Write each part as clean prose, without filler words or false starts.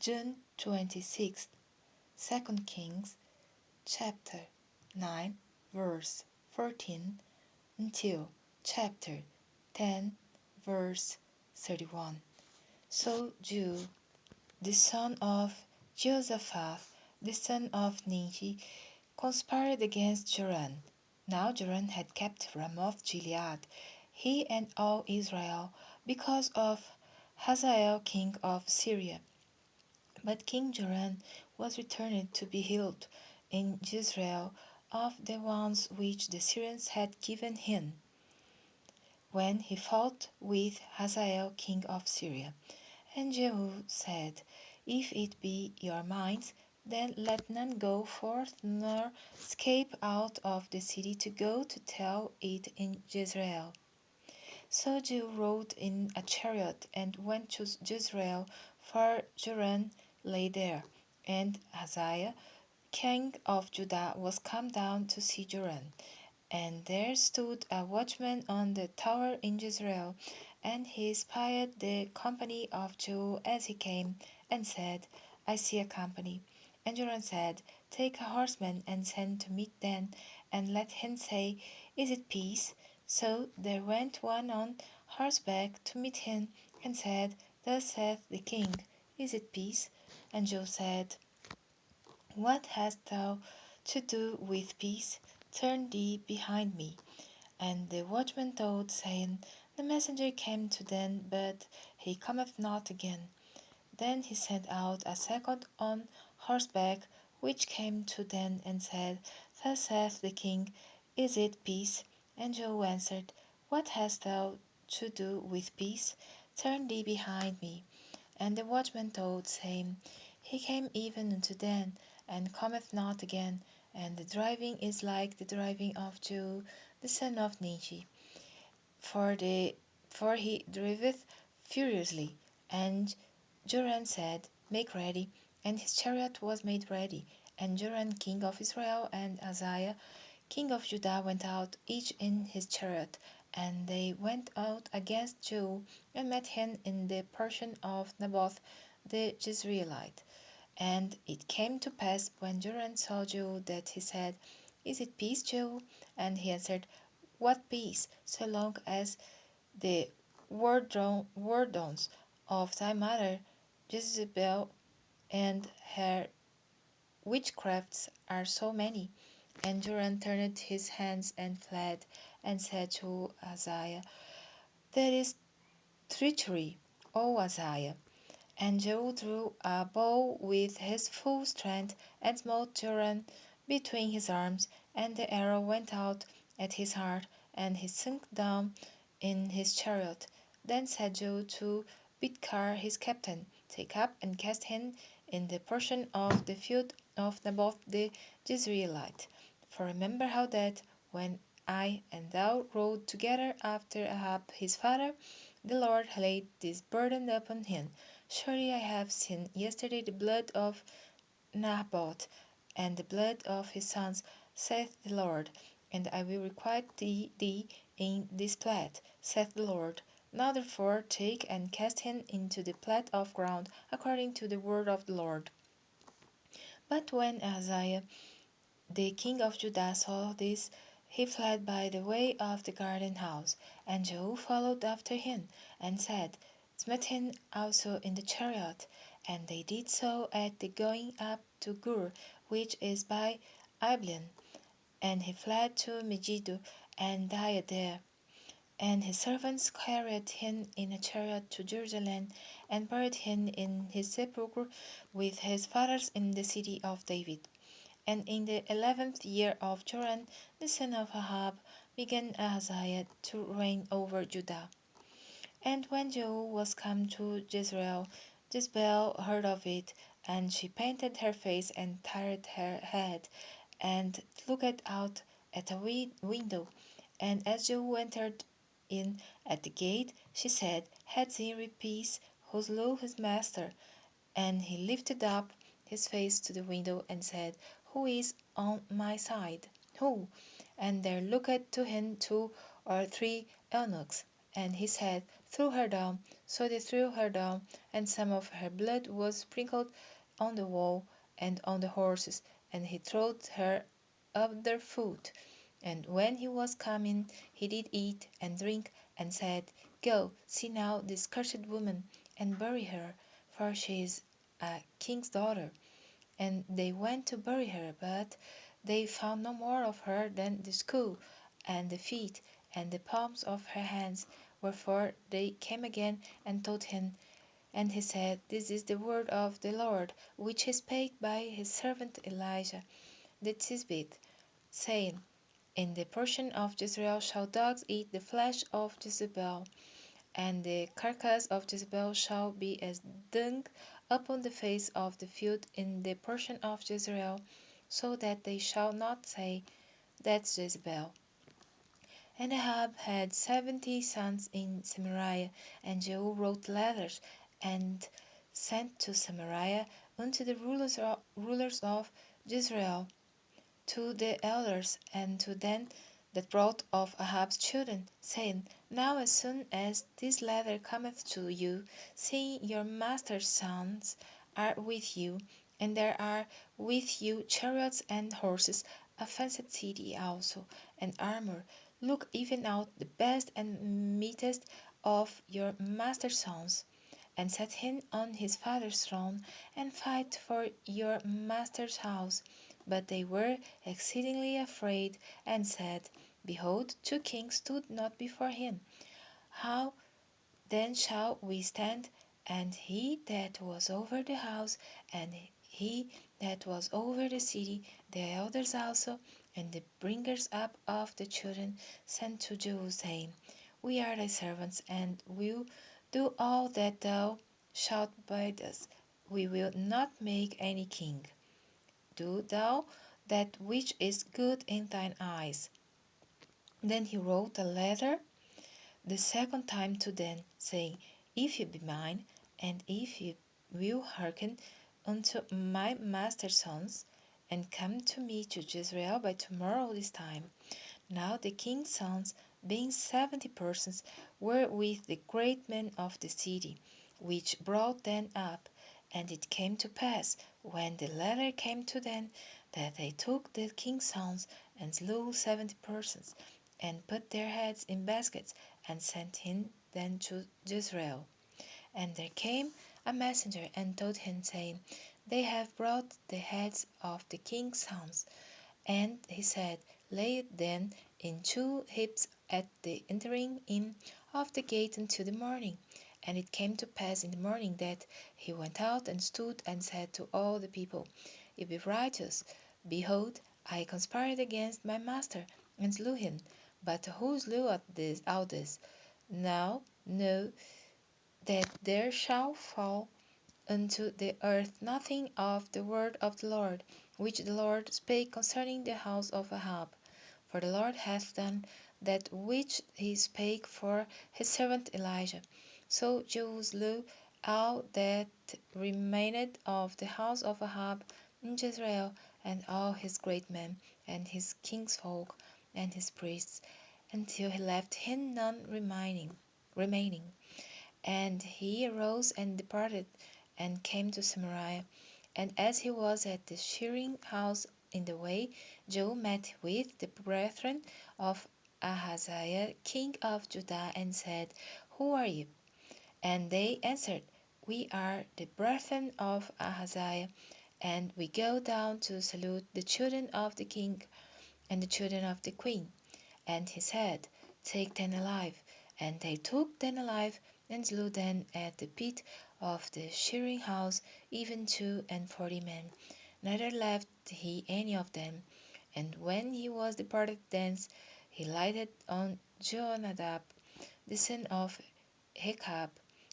June 26th, 2 Kings chapter 9 verse 14 until chapter 10 verse 31. So Jehu, the son of Jehoshaphat, the son of Ninshi, conspired against Joram. Now Joram had kept Ramoth Gilead, he and all Israel, because of Hazael king of Syria. But King Joram was returned to be healed in Jezreel of the wounds which the Syrians had given him, when he fought with Hazael king of Syria. And Jehu said, If it be your minds, then let none go forth nor escape out of the city to go to tell it in Jezreel. So Jehu rode in a chariot and went to Jezreel, for Joram lay there, and Hazael king of Judah was come down to see Joram. And there stood a watchman on the tower in Jezreel, and he espied the company of Jehu as he came, and said, I see a company. And Joram said, Take a horseman and send to meet them, and let him say, Is it peace? So there went one on horseback to meet him, and said, Thus saith the king, Is it peace? And Jehu said, What hast thou to do with peace? Turn thee behind me. And the watchman told, saying, The messenger came to them, but he cometh not again. Then he sent out a second on horseback, which came to them, and said, Thus saith the king, Is it peace? And Jehu answered, What hast thou to do with peace? Turn thee behind me. And the watchman told, saying, He came even unto them, and cometh not again, and the driving is like the driving of Jehu the son of Ninshi. For he driveth furiously. And Joram said, Make ready. And his chariot was made ready. And Joram king of Israel and Hazael king of Judah went out, each in his chariot. And they went out against Jehu, and met him in the portion of Naboth the Jezreelite. And it came to pass, when Joram saw Jehu, that he said, Is it peace, Jehu? And he answered, What peace, so long as the wardons of thy mother Jezebel and her witchcrafts are so many? And Joram turned his hands and fled, and said to Hazael, That is treachery, O Hazael. And Jehu drew a bow with his full strength, and smote Joram between his arms, and the arrow went out at his heart, and he sunk down in his chariot. Then said Jehu to Bidkar his captain, Take up and cast him in the portion of the field of Naboth the Jezreelite. For remember how that, when I and thou rode together after Ahab his father, the Lord laid this burden upon him. Surely I have seen yesterday the blood of Naboth, and the blood of his sons, saith the Lord, and I will requite thee in this plat, saith the Lord. Now therefore take and cast him into the plat of ground, according to the word of the Lord. But when Ahaziah the king of Judah saw this, he fled by the way of the garden house, and Jehu followed after him, and said, Smite him also in the chariot. And they did so at the going up to Gur, which is by Ibleam. And he fled to Megiddo, and died there. And his servants carried him in a chariot to Jerusalem, and buried him in his sepulchre with his fathers in the city of David. And in the 11th year of Joram the son of Ahab began Ahaziah to reign over Judah. And when Jehu was come to Jezreel, Jezebel heard of it, and she painted her face and tired her head, and looked out at a window. And as Jehu entered in at the gate, she said, Had Zimri peace, who slew his master? And he lifted up his face to the window, and said, Who is on my side? Who? And there looked to him 2 or 3 eunuchs. And he said, threw her down. So they threw her down, and some of her blood was sprinkled on the wall and on the horses, and he trod her under foot. And when he was come in, he did eat and drink, and said, Go, see now this cursed woman, and bury her, for she is a king's daughter. And they went to bury her, but they found no more of her than the skull, and the feet, and the palms of her hands. Wherefore they came again and told him, and he said, This is the word of the Lord, which he spake by his servant Elijah the Tishbite, saying, In the portion of Jezreel shall dogs eat the flesh of Jezebel, and the carcass of Jezebel shall be as dung upon the face of the field in the portion of Jezreel, so that they shall not say, That's Jezebel. And Ahab had 70 sons in Samaria, and Jehu wrote letters, and sent to Samaria unto the rulers of Jezreel, to the elders, and to them that brought of Ahab's children, saying, Now as soon as this letter cometh to you, seeing your master's sons are with you, and there are with you chariots and horses, a fenced city also, and armor, look even out the best and meetest of your master's sons, and set him on his father's throne, and fight for your master's house. But they were exceedingly afraid, and said, Behold, two kings stood not before him. How then shall we stand? And he that was over the house, and he that was over the city, the elders also, and the bringers up of the children, sent to Jehu, saying, We are thy servants, and will do all that thou shalt bid us. We will not make any king. Do thou that which is good in thine eyes. Then he wrote a letter the second time to them, saying, If ye be mine, and if ye will hearken unto my master's sons, and come to me to Jezreel by tomorrow this time. Now the king's sons, being 70 persons, were with the great men of the city, which brought them up. And it came to pass, when the letter came to them, that they took the king's sons, and slew 70 persons, and put their heads in baskets, and sent them to Jezreel. And there came a messenger, and told him, saying, They have brought the heads of the king's sons. And he said, Lay it then in 2 heaps at the entering in of the gate until the morning. And it came to pass in the morning that he went out and stood and said to all the people, If be righteous, behold, I conspired against my master, and slew him. But who slew out this? Now know that there shall fall unto the earth nothing of the word of the Lord, which the Lord spake concerning the house of Ahab. For the Lord hath done that which he spake for his servant Elijah. So Jehu slew all that remained of the house of Ahab in Jezreel, and all his great men, and his king's folk, and his priests, until he left him none remaining. And he arose and departed, and came to Samaria. And as he was at the shearing house in the way, Jehu met with the brethren of Ahaziah king of Judah, and said, Who are you? And they answered, We are the brethren of Ahaziah, and we go down to salute the children of the king and the children of the queen. And he said, Take them alive. And they took them alive, and slew them at the pit of the shearing house, even 42 men. Neither left he any of them. And when he was departed thence, he lighted on Jonadab, the son of Rechab,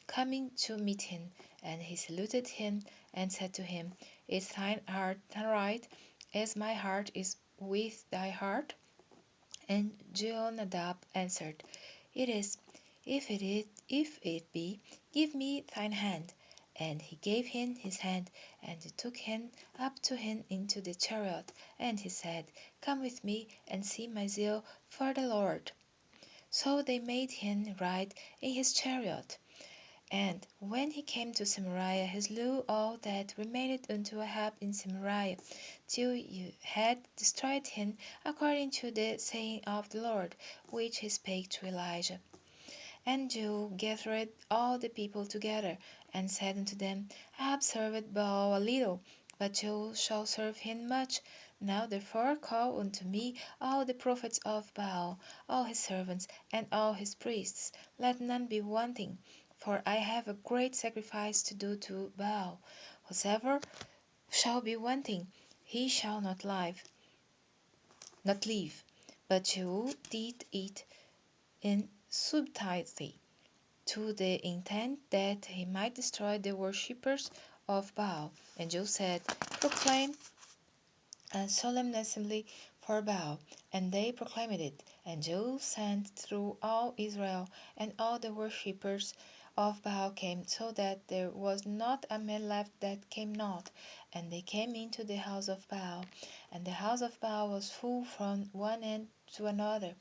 coming to meet him. And he saluted him, and said to him, Is thine heart right, as my heart is with thy heart? And Jonadab answered, It is. If it be, give me thine hand. And he gave him his hand, and he took him up to him into the chariot. And he said, Come with me, and see my zeal for the Lord. So they made him ride in his chariot. And when he came to Samaria, he slew all that remained unto Ahab in Samaria, till he had destroyed him, according to the saying of the Lord, which he spake to Elijah. And Jehu gathered all the people together, and said unto them, Ahab served Baal a little, but Jehu shall serve him much. Now therefore call unto me all the prophets of Baal, all his servants, and all his priests. Let none be wanting, for I have a great sacrifice to do to Baal. Whosoever shall be wanting, he shall not live. But Jehu did it in subtlety, to the intent that he might destroy the worshippers of Baal. And Joe said, Proclaim a solemn assembly for Baal. And they proclaimed it. And Joe sent through all Israel, and all the worshippers of Baal came, so that there was not a man left that came not. And they came into the house of Baal, and the house of Baal was full from one end to another.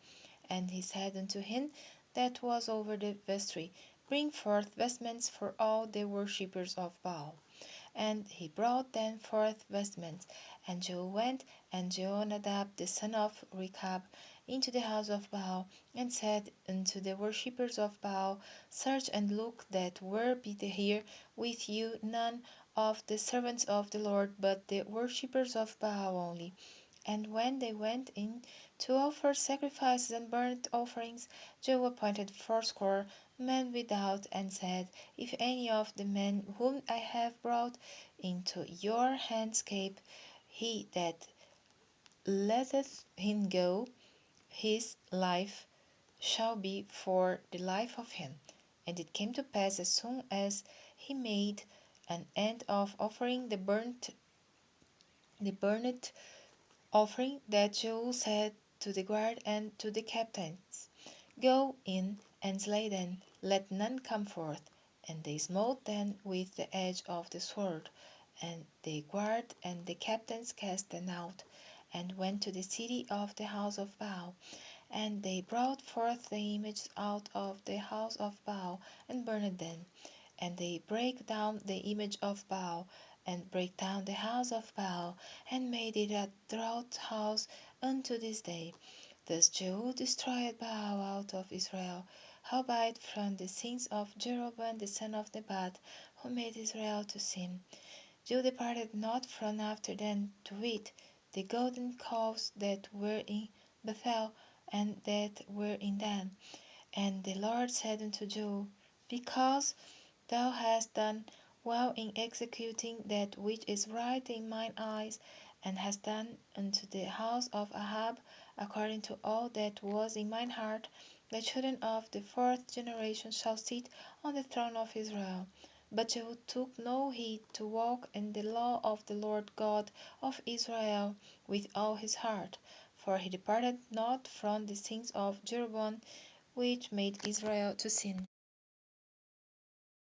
And he said unto him that was over the vestry, Bring forth vestments for all the worshippers of Baal. And he brought them forth vestments. And Joe went, and Jehonadab the son of Rechab, into the house of Baal, and said unto the worshippers of Baal, Search and look that be here with you none of the servants of the Lord, but the worshippers of Baal only. And when they went in to offer sacrifices and burnt offerings, Joe appointed fourscore men without, and said, If any of the men whom I have brought into your hands escape, he that letteth him go, his life shall be for the life of him. And it came to pass, as soon as he made an end of offering the burnt offering, that Joel said to the guard and to the captains, Go in and slay them, let none come forth. And they smote them with the edge of the sword. And the guard and the captains cast them out, and went to the city of the house of Baal. And they brought forth the images out of the house of Baal, and burned them. And they brake down the image of Baal, and brake down the house of Baal, and made it a draught house unto this day. Thus Jehu destroyed Baal out of Israel. Howbeit from the sins of Jeroboam the son of Nebat, who made Israel to sin, Jehu departed not from after them, to wit, the golden calves that were in Bethel, and that were in Dan. And the Lord said unto Jehu, Because thou hast done well in executing that which is right in mine eyes, and hast done unto the house of Ahab according to all that was in mine heart. The children of the fourth generation shall sit on the throne of Israel. But Jehu took no heed to walk in the law of the Lord God of Israel with all his heart, for he departed not from the sins of Jeroboam, which made Israel to sin.